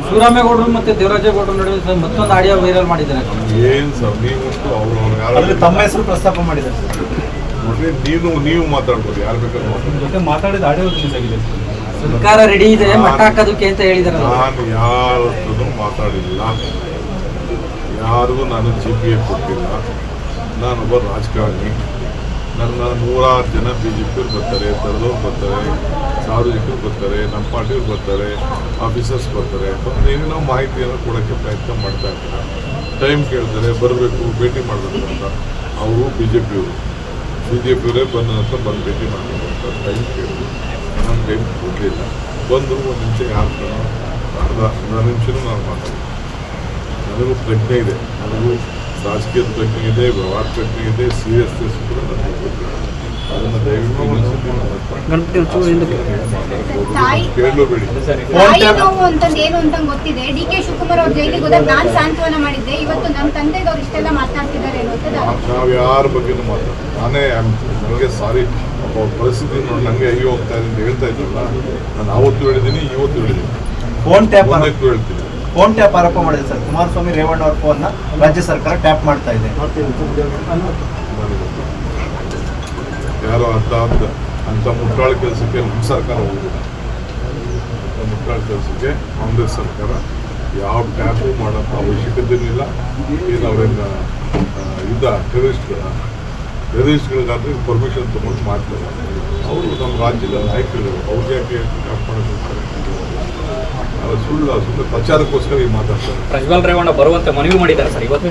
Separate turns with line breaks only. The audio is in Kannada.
ಶಿವರಾಮೇಗೌಡರು ಮತ್ತೆ ದೇವರಾಜೇಗೌಡರು ನಡುವೆ ಮತ್ತೊಂದು ಆಡಿಯೋ ವೈರಲ್ ಮಾಡಿದ್ದಾರೆ.
ಏನು ಸರ್ ನೀವು
ತಮ್ಮ ಹೆಸರು ಪ್ರಸ್ತಾಪ ಮಾಡಿದ್ದಾರೆ
ನೋಡ್ರಿ, ನೀವು ಮಾತಾಡ್ಬೋದು, ಯಾರು ಬೇಕಾದ್ರೂ
ಮಾತಾಡಿದ ಆಡಿಯೋ ರಿಲೀಸ್ ಆಗಿದೆ.
ಸರ್ಕಾರ ರೆಡಿ ಇದೆ ಮಟ್ಟ ಹಾಕೋದಕ್ಕೆ ಅಂತ ಹೇಳಿದಾರೆ.
ನಾನು ಯಾರ ಹತ್ರನೂ ಮಾತಾಡಿಲ್ಲ, ಯಾರಿಗೂ ನಾನು GPA ಕೊಟ್ಟಿಲ್ಲ. ನಾನೊಬ್ಬ ರಾಜಕಾರಣಿ. ನನ್ನ 106 ಜನ BJಪಿಯವ್ರು ಬರ್ತಾರೆ, ದಳದವ್ರು ಬರ್ತಾರೆ, ಸಾರ್ವಜನಿಕರು ಬರ್ತಾರೆ, ನಮ್ಮ ಪಾರ್ಟಿಯವ್ರು ಬರ್ತಾರೆ, ಆಫೀಸರ್ಸ್ ಬರ್ತಾರೆ. ಏನೇನೋ ಮಾಹಿತಿಯನ್ನು ಕೊಡೋಕ್ಕೆ ಪ್ರಯತ್ನ ಮಾಡ್ತಾ ಇರ್ತಾರೆ. ಟೈಮ್ ಕೇಳ್ತಾರೆ, ಬರಬೇಕು, ಭೇಟಿ ಮಾಡಬೇಕು ಅಂತ. ಅವರು BJಪಿಯವರೇ ಬಂದ ನಂತರ ಬಂದು ಭೇಟಿ ಮಾಡಬೇಕು ಅಂತ ಟೈಮ್ ಕೇಳಿದ್ರು. ನಾನು ಟೈಮ್ ಕೊಡಲಿಲ್ಲ. ಬಂದರು, ಒಂದು ನಿಮಿಷ ಯಾರು ಅರ್ಧ ನಿಮಿಷನೂ ನಾನು ಮಾತಾಡಿದೆ. ನನಗೂ ಪ್ರಜ್ಞೆ ಇದೆ, ನನಗೂ ರಾಜಕೀಯದ ಪ್ರಜ್ಞೆ ಇದೆ, ವ್ಯವಹಾರ ಪ್ರಜ್ಞೆ ಇದೆ, ಸೀರಿಯಸ್ನೆಸ್ ಕೂಡ ನನಗೆ ಗೊತ್ತಿದೆ. ಅದನ್ನು ದಯವಿಟ್ಟು ಕೇಳಬೇಡಿ.
ಏನು ಅಂತ ಗೊತ್ತಿದೆ. DK ಶಿವಕುಮಾರ್ ಅವ್ರ ಜೈಲಿಗೆ ಹೋದಾಗ ನಾನು ಸಾಂತ್ವನ ಮಾಡಿದ್ದೆ. ಇವತ್ತು ನಮ್ಮ ತಂದೆದವ್ರು ಇಷ್ಟೆಲ್ಲ ಮಾತನಾಡ್ತಿದ್ದಾರೆ.
ನಾವು ಯಾರ ಬಗ್ಗೆನೂ ಮಾತಾಡ್ತೀವಿ. ನಾನೇ ನನಗೆ ಸಾರಿ, ಪರಿಸ್ಥಿತಿ ನೋಡಿ ನನಗೆ ಅಯ್ಯೋ ಹೋಗ್ತಾ ಇದೆ ಅಂತ ಹೇಳ್ತಾ ಇದ್ರಲ್ಲ, ನಾನು ಆವತ್ತು ಹೇಳಿದ್ದೀನಿ, ಇವತ್ತು ಹೇಳಿದ್ದೀನಿ,
ಫೋನ್ ಟ್ಯಾಪ್
ಹೇಳ್ತೀನಿ.
ಫೋನ್ ಟ್ಯಾಪ್ ಆರೋಪ ಮಾಡಿದೆ ಸರ್. ಕುಮಾರಸ್ವಾಮಿ ರೇವಣ್ಣ ಅವ್ರ ಫೋನ್ನ ರಾಜ್ಯ ಸರ್ಕಾರ ಟ್ಯಾಪ್ ಮಾಡ್ತಾ ಇದೆ.
ಯಾರೋ ಅಂತ ಮುಟ್ಟಾಳ ಕೆಲಸಕ್ಕೆ ನಮ್ಮ ಸರ್ಕಾರ ಹೋಗುದಿಲ್ಲ. ಮುಟ್ಟಾಳ ಕೆಲಸಕ್ಕೆ ಕಾಂಗ್ರೆಸ್ ಸರ್ಕಾರ ಯಾವ ಟ್ಯಾಪು ಮಾಡೋಕ್ಕೆ ಅವಶ್ಯಕತೆಯೂ ಇಲ್ಲ. ಏನು ಅವರೇನು ಟೆರರಿಸ್ಟ್ಗಳಿಗಾದ್ರೆ ಪರ್ಮಿಷನ್ ತೊಗೊಂಡು ಮಾಡ್ತಾರೆ. ಅವರು ನಮ್ಮ ರಾಜ್ಯದ ನಾಯಕರು, ಅವ್ರಿಗೆ ಯಾಕೆ ಟ್ಯಾಪ್ ಮಾಡೋದಿರ್ತಾರೆ? ಸುಳ್ಳು ಪ್ರಚಾರಕ್ಕೋಸ್ಕರ ಈ ಮಾತಾಡ್ತಾರೆ.
ಪ್ರಜ್ವಲ್ ರೇವಣ್ಣ ಬರುವಂತೆ ಮನವಿ ಮಾಡಿದ್ದಾರೆ ಸರ್ ಇವತ್ತು.